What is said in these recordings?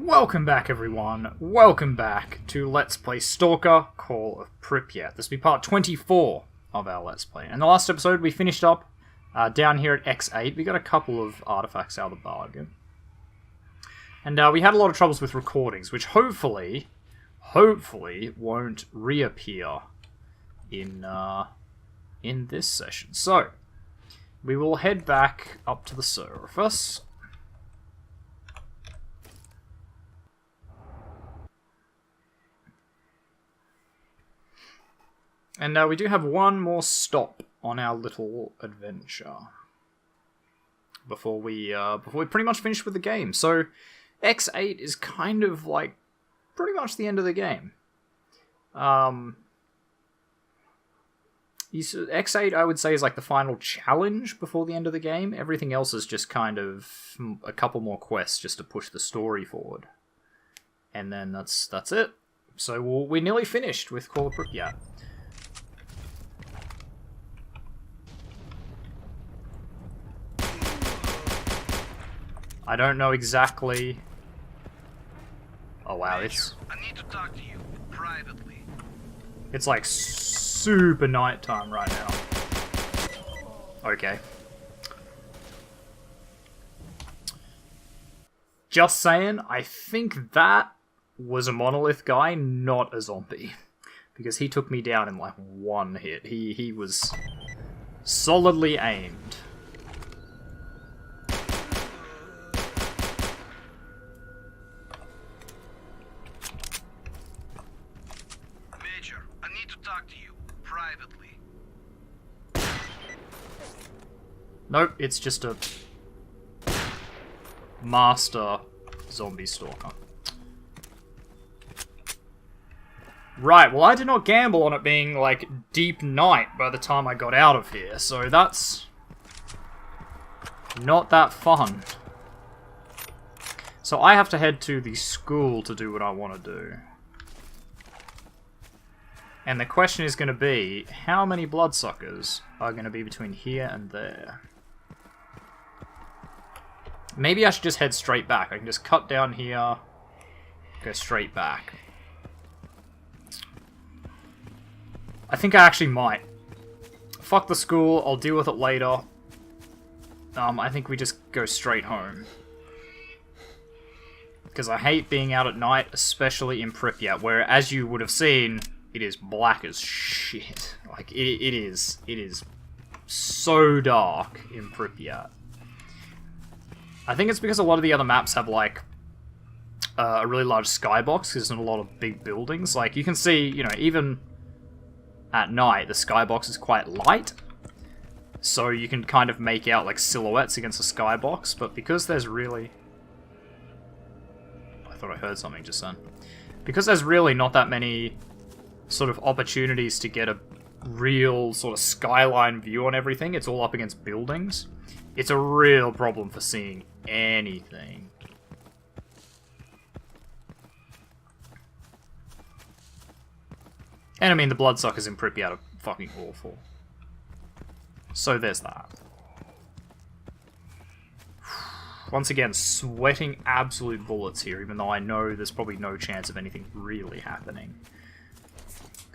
Welcome back, everyone. Welcome back to Let's Play S.T.A.L.K.E.R. Call of Pripyat. This will be part 24 of our Let's Play. In the last episode, we finished up down here at X8. We got a couple of artifacts out of the bargain. And we had a lot of troubles with recordings, which hopefully won't reappear in this session. So, we will head back up to the surface. And we do have one more stop on our little adventure before we pretty much finish with the game. So X8 is kind of like pretty much the end of the game. X8 I would say is like the final challenge before the end of the game. Everything else is just kind of a couple more quests just to push the story forward, and then that's it. So we're nearly finished with Call of Pripyat. I don't know exactly. Oh wow, it's. I need to talk to you privately. It's like super nighttime right now. Okay. Just saying, I think that was a monolith guy, not a zombie, because he took me down in like one hit. He was solidly aimed. Nope, it's just a master zombie stalker. Right, well I did not gamble on it being like deep night by the time I got out of here, so that's not that fun. So I have to head to the school to do what I want to do. And the question is going to be, how many bloodsuckers are going to be between here and there? Maybe I should just head straight back. I can just cut down here, go straight back. I think I actually might. Fuck the school, I'll deal with it later. I think we just go straight home. Because I hate being out at night, especially in Pripyat, where, as you would have seen, it is black as shit. Like, it is so dark in Pripyat. I think it's because a lot of the other maps have, like, a really large skybox, because there's not a lot of big buildings. Like, you can see, you know, even at night, the skybox is quite light. So you can kind of make out, like, silhouettes against the skybox, but because there's really... I thought I heard something just then. Because there's really not that many sort of opportunities to get a real sort of skyline view on everything, it's all up against buildings. It's a real problem for seeing anything. And I mean, the bloodsuckers in Pripyat are fucking awful. So there's that. Once again, sweating absolute bullets here, even though I know there's probably no chance of anything really happening.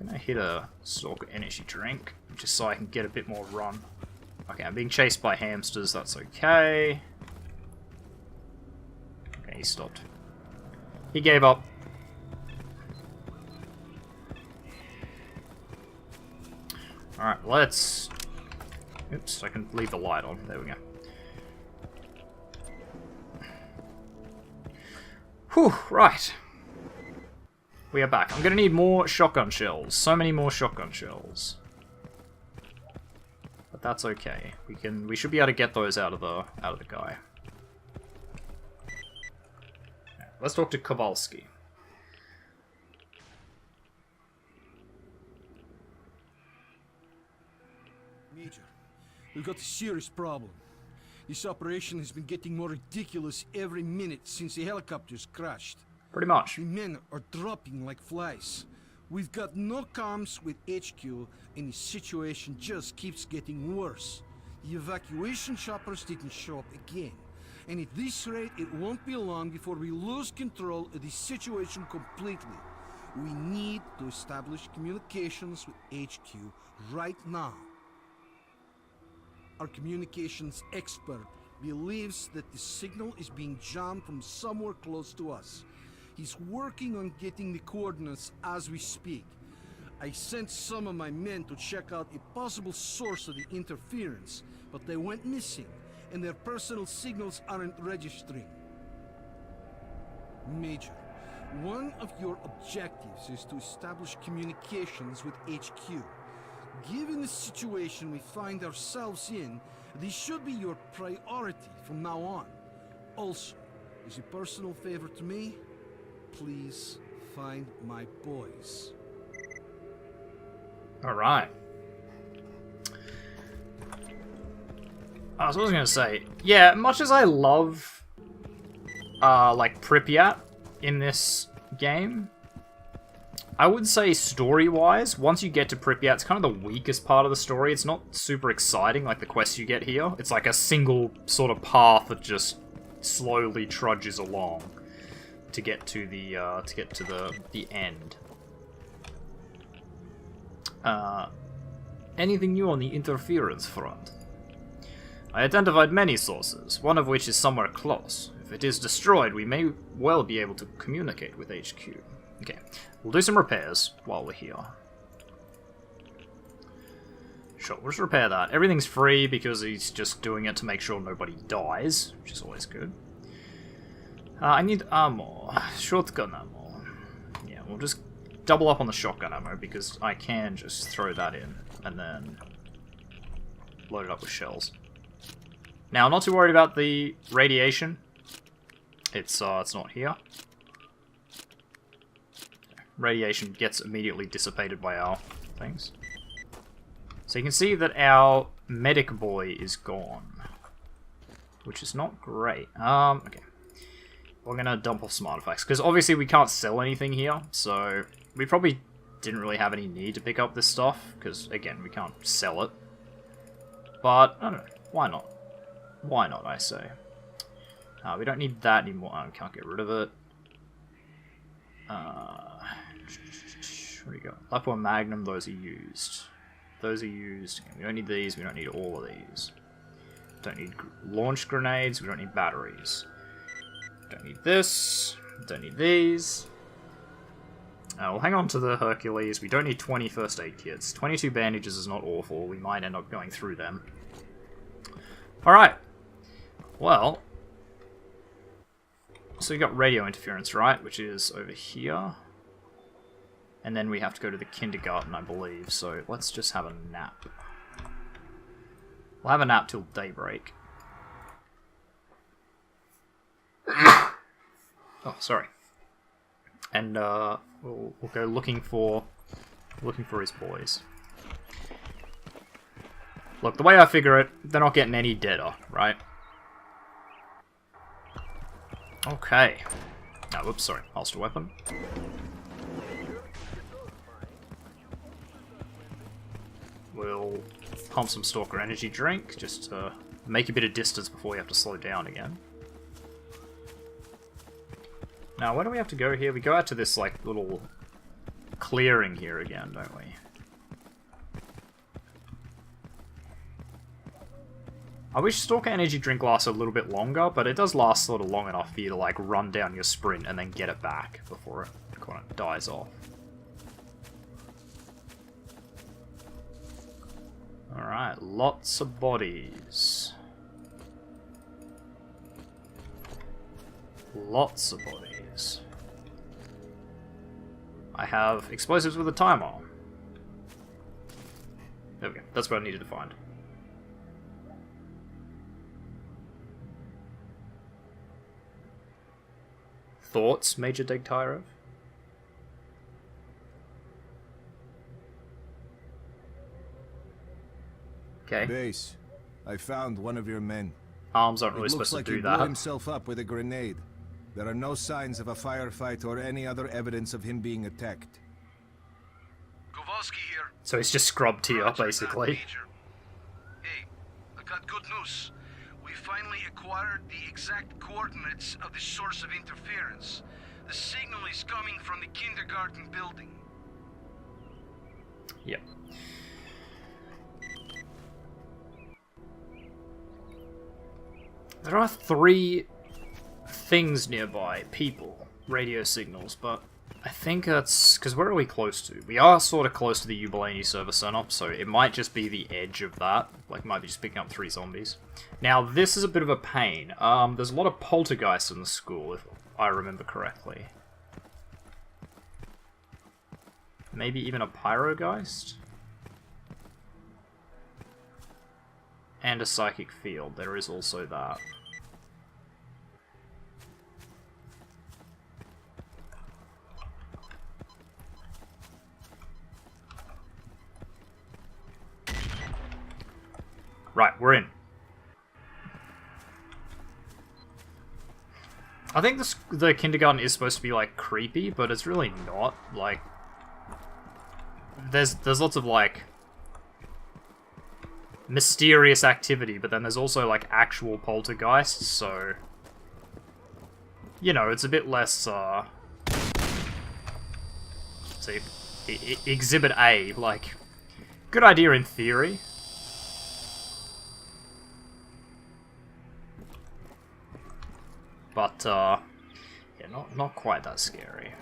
I'm gonna hit a Stalker energy drink, just so I can get a bit more run. Okay, I'm being chased by hamsters, that's okay. Okay, he stopped. He gave up. Alright, let's... Oops, I can leave the light on. There we go. Whew, right. We are back. I'm gonna need more shotgun shells. So many more shotgun shells. But that's okay. We should be able to get those out of the guy. Okay, let's talk to Kowalski. Major, we've got a serious problem. This operation has been getting more ridiculous every minute since the helicopters crashed. Pretty much. The men are dropping like flies. We've got no comms with HQ, and the situation just keeps getting worse. The evacuation choppers didn't show up again. And at this rate, it won't be long before we lose control of the situation completely. We need to establish communications with HQ right now. Our communications expert believes that the signal is being jammed from somewhere close to us. He's working on getting the coordinates as we speak. I sent some of my men to check out a possible source of the interference, but they went missing, and their personal signals aren't registering. Major, one of your objectives is to establish communications with HQ. Given the situation we find ourselves in, this should be your priority from now on. Also, as a personal favor to me, please find my boys. Alright. So I was gonna say, yeah, much as I love, like, Pripyat in this game, I would say story-wise, once you get to Pripyat, it's kind of the weakest part of the story. It's not super exciting, like the quests you get here. It's like a single sort of path that just slowly trudges along to get to the end. Anything new on the interference front? I identified many sources, one of which is somewhere close. If it is destroyed, we may well be able to communicate with HQ. Okay, we'll do some repairs while we're here. Sure, we'll just repair that. Everything's free because he's just doing it to make sure nobody dies, which is always good. I need ammo. Shotgun ammo. Yeah, we'll just double up on the shotgun ammo because I can just throw that in and then load it up with shells. Now, I'm not too worried about the radiation. It's not here. Radiation gets immediately dissipated by our things. So you can see that our medic boy is gone, which is not great. Okay. We're gonna dump off some artifacts, because obviously we can't sell anything here, so we probably didn't really have any need to pick up this stuff, because, again, we can't sell it. But, I don't know, why not? Why not, I say. We don't need that anymore. We can't get rid of it. Where do you go? Lapua Magnum, those are used. Those are used. We don't need these, we don't need all of these. Don't need launch grenades, we don't need batteries. Don't need this, don't need these. We'll hang on to the Hercules. We don't need 20 first aid kits. 22 bandages is not awful, we might end up going through them. Alright. Well, so we got radio interference, right? Which is over here. And then we have to go to the kindergarten, I believe. So let's just have a nap. We'll have a nap till daybreak. Oh, sorry. And we'll go looking for his boys. Look, the way I figure it, they're not getting any deader, right? Okay. Oh, whoops, sorry. Holster weapon. We'll pump some Stalker energy drink, just to make a bit of distance before we have to slow down again. Now, where do we have to go here? We go out to this, like, little clearing here again, don't we? I wish Stalker energy drink lasts a little bit longer, but it does last sort of long enough for you to, like, run down your sprint and then get it back before it kind of dies off. Alright, lots of bodies. Lots of bodies. I have explosives with a timer. There we go, that's what I needed to find. Thoughts, Major Degtyarev? Okay. Base, I found one of your men. Arms aren't really supposed to do Looks like he that. blew himself up with a grenade. There are no signs of a firefight or any other evidence of him being attacked. Kowalski here. So he's just scrubbed here, Roger that, basically. Major. Hey, I got good news. We finally acquired the exact coordinates of the source of interference. The signal is coming from the kindergarten building. Yep. There are 3 things nearby, people, radio signals, but I think that's... because where are we close to? We are sort of close to the Ubalani server setup, so it might just be the edge of that. Like, might be just picking up 3 zombies. Now, this is a bit of a pain. There's a lot of poltergeists in the school, if I remember correctly. Maybe even a pyrogeist? And a psychic field, there is also that. Right, we're in. I think the kindergarten is supposed to be, like, creepy, but it's really not. Like, there's lots of, like, mysterious activity, but then there's also, like, actual poltergeists, so... you know, it's a bit less, see, Exhibit A, like, good idea in theory. But, yeah, not quite that scary.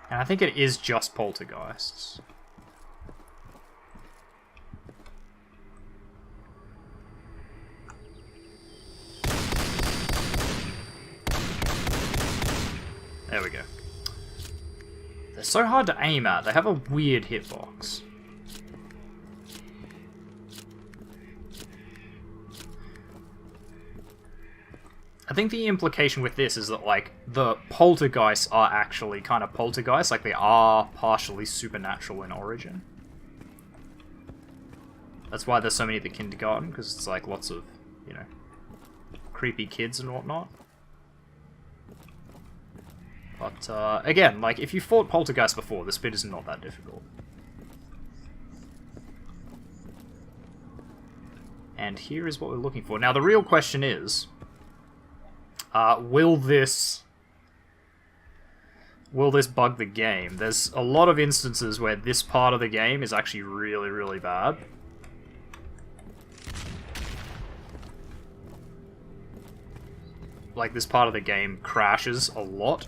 And I think it is just poltergeists. There we go. They're so hard to aim at. They have a weird hitbox. I think the implication with this is that, like, the poltergeists are actually kind of poltergeists, like they are partially supernatural in origin. That's why there's so many at the kindergarten, because it's like lots of, you know, creepy kids and whatnot. But, again, like, if you fought poltergeists before, this bit is not that difficult. And here is what we're looking for. Now, the real question is... will this bug the game? There's a lot of instances where this part of the game is actually really, really bad. Like, this part of the game crashes a lot.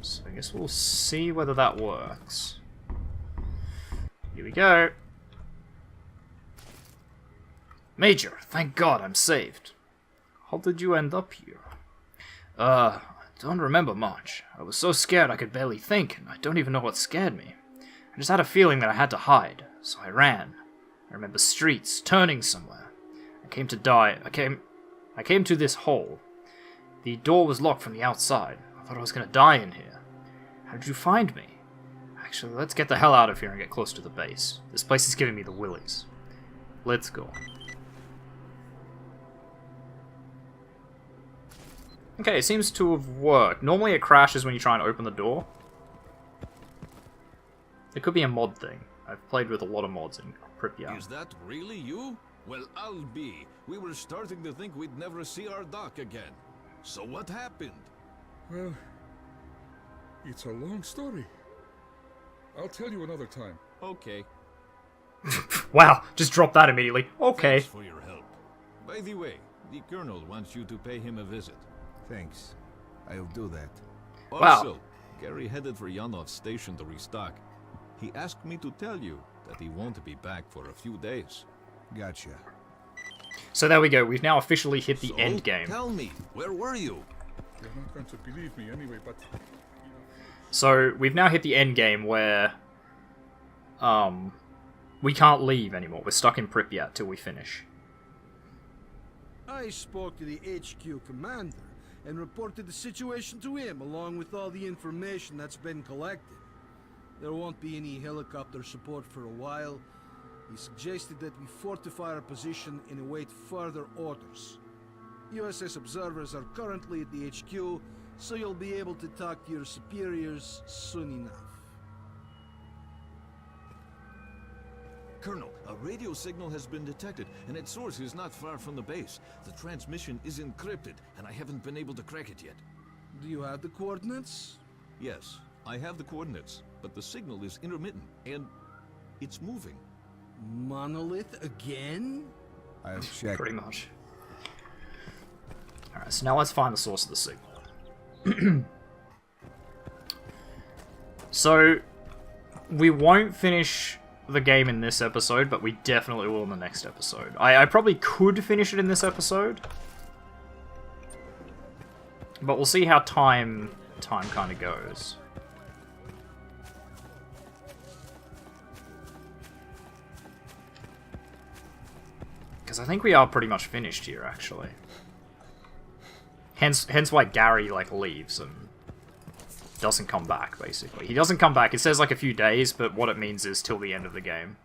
So I guess we'll see whether that works. Here we go. Major, thank God I'm saved. How did you end up here? I don't remember much. I was so scared I could barely think, and I don't even know what scared me. I just had a feeling that I had to hide, so I ran. I remember streets, turning somewhere. I came to die. I came to this hole. The door was locked from the outside. I thought I was gonna die in here. How did you find me? Actually, let's get the hell out of here and get close to the base. This place is giving me the willies. Let's go. Okay, it seems to have worked. Normally it crashes when you try and open the door. It could be a mod thing. I've played with a lot of mods in Pripyat. Is that really you? Well, I'll be. We were starting to think we'd never see our dock again. So what happened? Well, it's a long story. I'll tell you another time. Okay. Wow, just drop that immediately. Okay. Thanks for your help. By the way, the Colonel wants you to pay him a visit. Thanks. I'll do that. Also, Gary headed for Yanov's station to restock. He asked me to tell you that he won't be back for a few days. Gotcha. So there we go. We've now officially hit the So, end game. Tell me, where were you? You're not going to believe me anyway, but... So we've now hit the end game where we can't leave anymore. We're stuck in Pripyat till we finish. I spoke to the HQ commander and reported the situation to him, along with all the information that's been collected. There won't be any helicopter support for a while. He suggested that we fortify our position and await further orders. USS observers are currently at the HQ, so you'll be able to talk to your superiors soon enough. Colonel, a radio signal has been detected, and its source is not far from the base. The transmission is encrypted, and I haven't been able to crack it yet. Do you have the coordinates? Yes, I have the coordinates, but the signal is intermittent, and it's moving. Monolith again? I'll check. Pretty much. Alright, so now let's find the source of the signal. So, we won't finish the game in this episode, but we definitely will in the next episode. I probably could finish it in this episode, but we'll see how time kind of goes. Because I think we are pretty much finished here, actually. Hence why Gary, like, leaves and doesn't come back, basically. He doesn't come back. It says, like, a few days, but what it means is till the end of the game.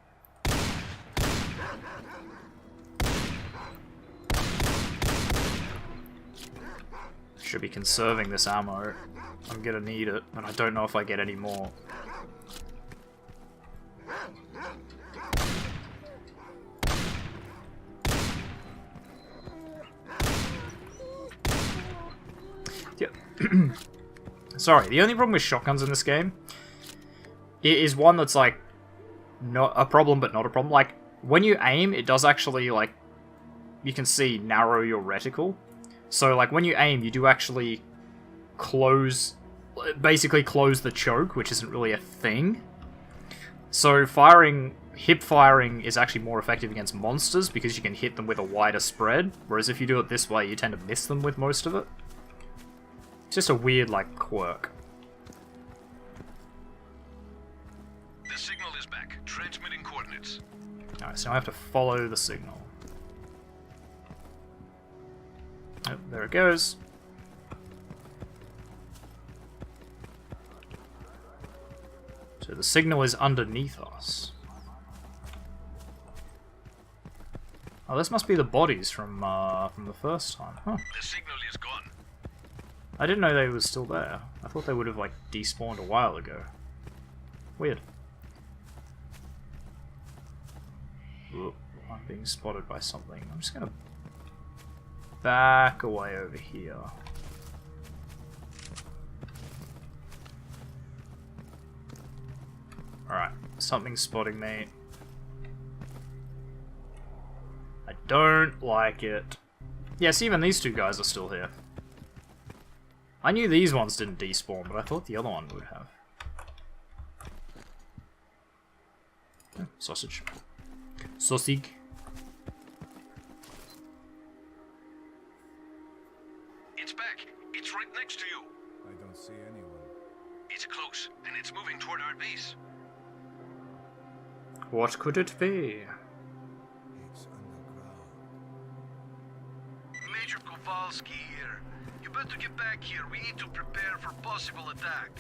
Should be conserving this ammo. I'm gonna need it, and I don't know if I get any more. Sorry, the only problem with shotguns in this game is one that's, like, not a problem, but not a problem. Like, when you aim, it does actually, like, you can see, narrow your reticle. So, like, when you aim, you do actually basically close the choke, which isn't really a thing. So, hip firing is actually more effective against monsters because you can hit them with a wider spread, whereas if you do it this way, you tend to miss them with most of it. It's just a weird, like, quirk. The signal is back. Transmitting coordinates. Alright, so now I have to follow the signal. Oh, there it goes. So the signal is underneath us. Oh, this must be the bodies from the first time. Huh. The signal is gone. I didn't know they were still there. I thought they would have, like, despawned a while ago. Weird. Ooh, I'm being spotted by something. I'm just gonna back away over here. Alright, something's spotting me. I don't like it. Yes, even these two guys are still here. I knew these ones didn't despawn, but I thought the other one would have. Oh, sausage. Sausage. It's back. It's right next to you. I don't see anyone. It's close, and it's moving toward our base. What could it be? It's underground. Major Kowalski here. You better get back here. We need to prepare for possible attack.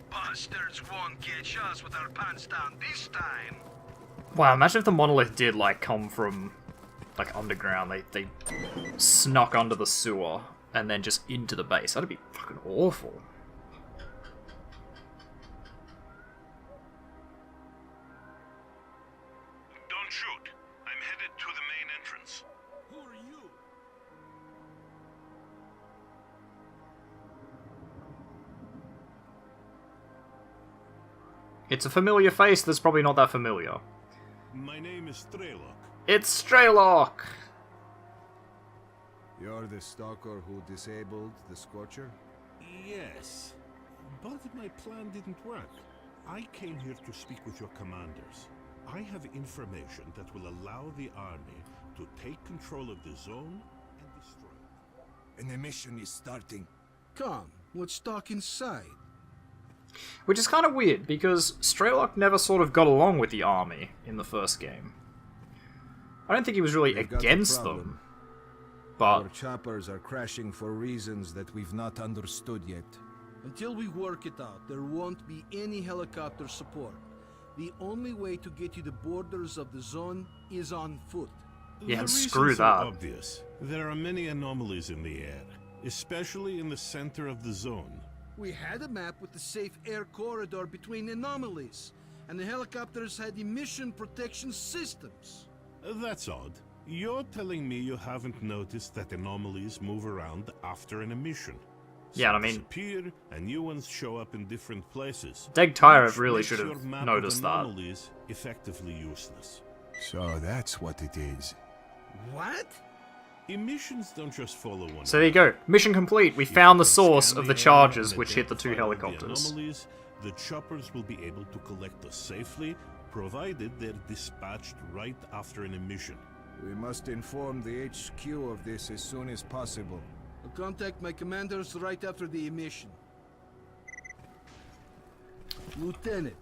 Bastards won't catch us with our pants down this time. Wow, imagine if the monolith did, like, come from, like, underground. They snuck under the sewer and then just into the base. That'd be fucking awful. Don't shoot. I'm headed to the main entrance. Who are you? It's a familiar face that's probably not that familiar. My name is S.T.A.L.K.E.R. It's S.T.A.L.K.E.R. You're the stalker who disabled the Scorcher? Yes, but my plan didn't work. I came here to speak with your commanders. I have information that will allow the army to take control of the zone and destroy it. And the mission is starting. Come, let's talk inside. Which is kind of weird, because S.T.A.L.K.E.R never sort of got along with the army in the first game. I don't think he was really They've got a against problem. them. But Our choppers are crashing for reasons that we've not understood yet. Until we work it out, there won't be any helicopter support. The only way to get to the borders of the zone is on foot. Yeah, The screw reasons are that. obvious. There are many anomalies in the air, especially in the center of the zone. We had a map with the safe air corridor between anomalies. and the helicopters had emission protection systems. That's odd. You're telling me you haven't noticed that anomalies move around after an emission. Yeah, Some I mean, disappear, and new ones show up in different places. TheOzzieNerd Which really makes should your have map of noticed that. anomalies effectively useless. So that's what it is. What? Emissions don't just follow one So there you go. Mission complete. We If found you the can source scan of the area charges and which hit the 2 identify the helicopters. anomalies, the choppers will be able to collect us safely, provided they're dispatched right after an emission. We must inform the HQ of this as soon as possible. I'll contact my commanders right after the emission. Lieutenant,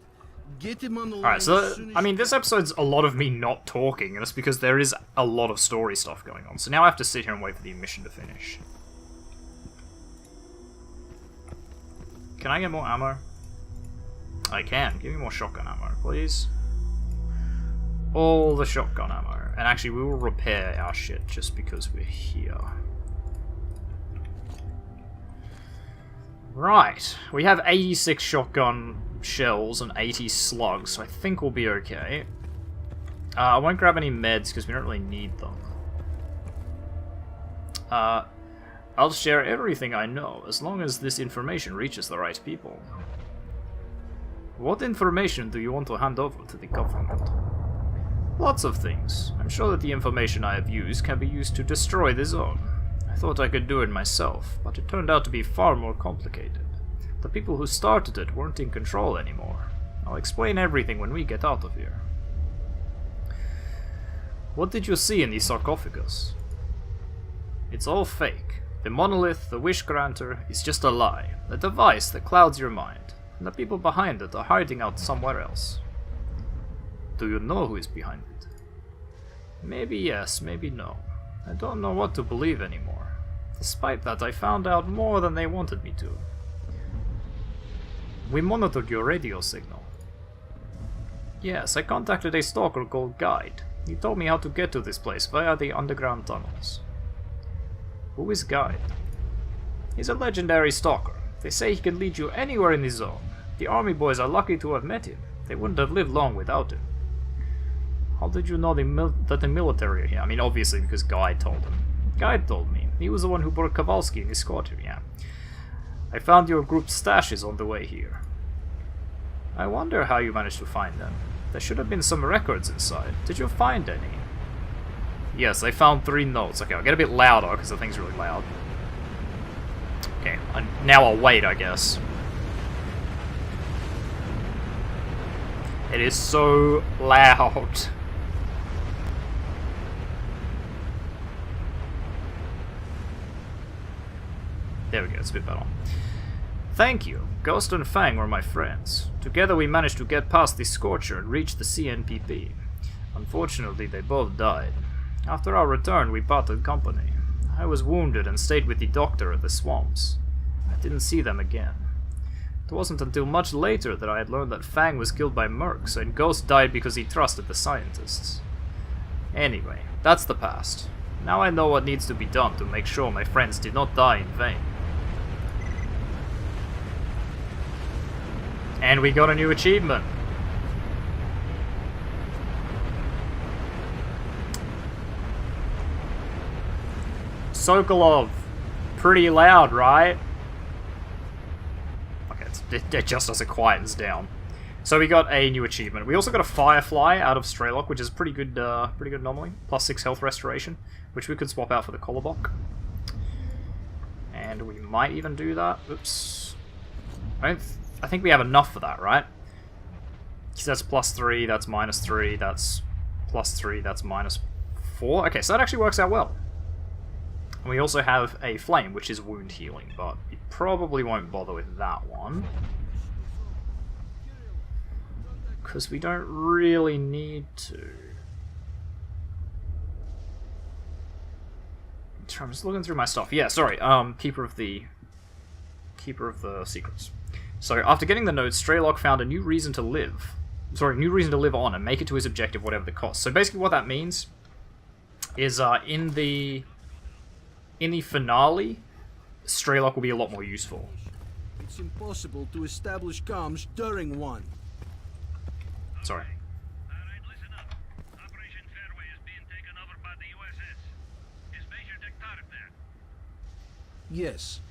get him on the line. Alright, so, as soon as I mean, you this can. episode's a lot of me not talking, and it's because there is a lot of story stuff going on. So now I have to sit here and wait for the mission to finish. Can I get more ammo? I can. Give me more shotgun ammo, please. All the shotgun ammo. And actually, we will repair our shit just because we're here. Right. We have 86 shotgun shells and 80 slugs, so I think we'll be okay. I won't grab any meds because we don't really need them. I'll share everything I know as long as this information reaches the right people. What information do you want to hand over to the government? Lots of things. I'm sure that the information I have used can be used to destroy the zone. I thought I could do it myself, but it turned out to be far more complicated. The people who started it weren't in control anymore. I'll explain everything when we get out of here. What did you see in the sarcophagus? It's all fake. The monolith, the wish granter, is just a lie, a device that clouds your mind, and the people behind it are hiding out somewhere else. Do you know who is behind it? Maybe yes, maybe no. I don't know what to believe anymore. Despite that, I found out more than they wanted me to. We monitored your radio signal. Yes, I contacted a stalker called Guide. He told me how to get to this place via the underground tunnels. Who is Guide? He's a legendary stalker. They say he can lead you anywhere in the zone. The army boys are lucky to have met him. They wouldn't have lived long without him. How did you know that the military are here? I mean, obviously because Guide told him. Guide told me. He was the one who brought Kowalski and his squadron, yeah. I found your group's stashes on the way here. I wonder how you managed to find them. There should have been some records inside. Did you find any? Yes, I found 3 notes. Okay, I'll get a bit louder because the thing's really loud. Okay, now I'll wait, I guess. It is so loud. There we go, it's a bit better. Thank you. Ghost and Fang were my friends. Together we managed to get past the Scorcher and reach the CNPP. Unfortunately, they both died. After our return, we parted company. I was wounded and stayed with the doctor at the swamps. I didn't see them again. It wasn't until much later that I had learned that Fang was killed by mercs and Ghost died because he trusted the scientists. Anyway, that's the past. Now I know what needs to be done to make sure my friends did not die in vain. And we got a new achievement. Sokolov. Pretty loud, right? Okay, it just as it quietens down. So we got a new achievement. We also got a Firefly out of S.T.A.L.K.E.R, which is pretty good anomaly. +6 health restoration, which we could swap out for the Kolobok. And we might even do that. Oops. I think we have enough for that, right? So that's +3, that's -3, that's +3, that's -4. Okay, so that actually works out well. And we also have a flame, which is wound healing, but we probably won't bother with that one. Because we don't really need to. I'm just looking through my stuff. Yeah, sorry, Keeper of the Secrets. So, after getting the notes, S.T.A.L.K.E.R found a new reason to live. New reason to live on and make it to his objective, whatever the cost. So basically what that means is, in the finale, S.T.A.L.K.E.R will be a lot more useful. It's impossible to establish comms during one. Sorry. Alright, listen up. Operation Fairway is being taken over by the USS. Is Major Dektarif there? Yes.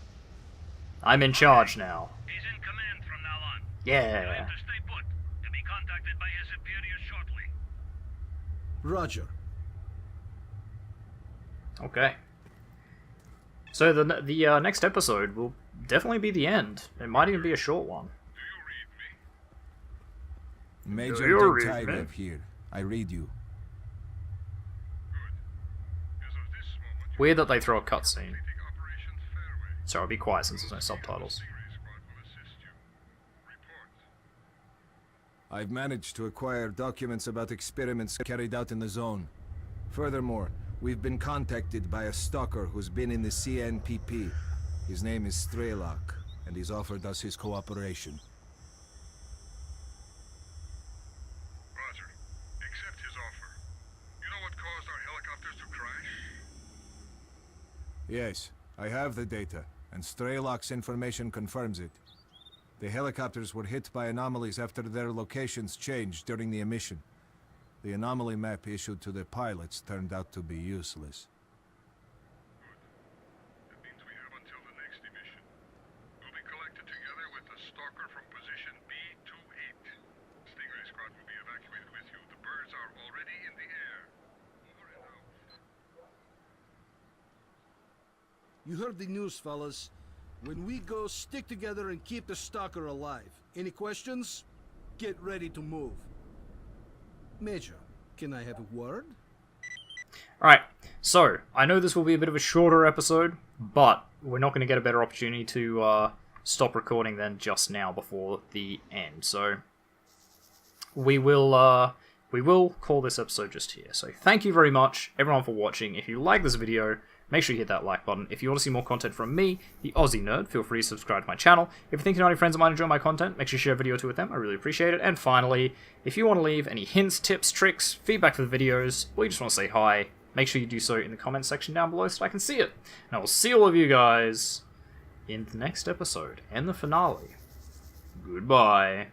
I'm in charge now. He's in command from now on. Tell Yeah. him to stay put. To be contacted by his superiors shortly. Roger. Okay. So the next episode will definitely be the end. It might even be a short one. Major you read Dektarif me? here. I read you. Weird that they throw a cutscene. So I'll be quiet since there's no subtitles. I've managed to acquire documents about experiments carried out in the zone. Furthermore, we've been contacted by a stalker who's been in the CNPP. His name is S.T.A.L.K.E.R, and he's offered us his cooperation. Roger. Accept his offer. You know what caused our helicopters to crash? Yes, I have the data, and S.T.A.L.K.E.'s information confirms it. The helicopters were hit by anomalies after their locations changed during the emission. The anomaly map issued to the pilots turned out to be useless. That means we have until the next emission. We'll be collected together with the stalker from position B28. Stingray squad will be evacuated with you. The birds are already in the air. Over and out. You heard the news, fellas. When we go, stick together and keep the stalker alive. Any questions? Get ready to move. Major, can I have a word? Alright, so, I know this will be a bit of a shorter episode, but we're not going to get a better opportunity to stop recording than just now before the end. So, we will call this episode just here. So, thank you very much, everyone, for watching. If you like this video, make sure you hit that like button. If you want to see more content from me, the Aussie Nerd, feel free to subscribe to my channel. If you think any friends of mine enjoy my content, make sure you share a video or two with them. I really appreciate it. And finally, if you want to leave any hints, tips, tricks, feedback for the videos, or you just want to say hi, make sure you do so in the comments section down below so I can see it. And I will see all of you guys in the next episode and the finale. Goodbye.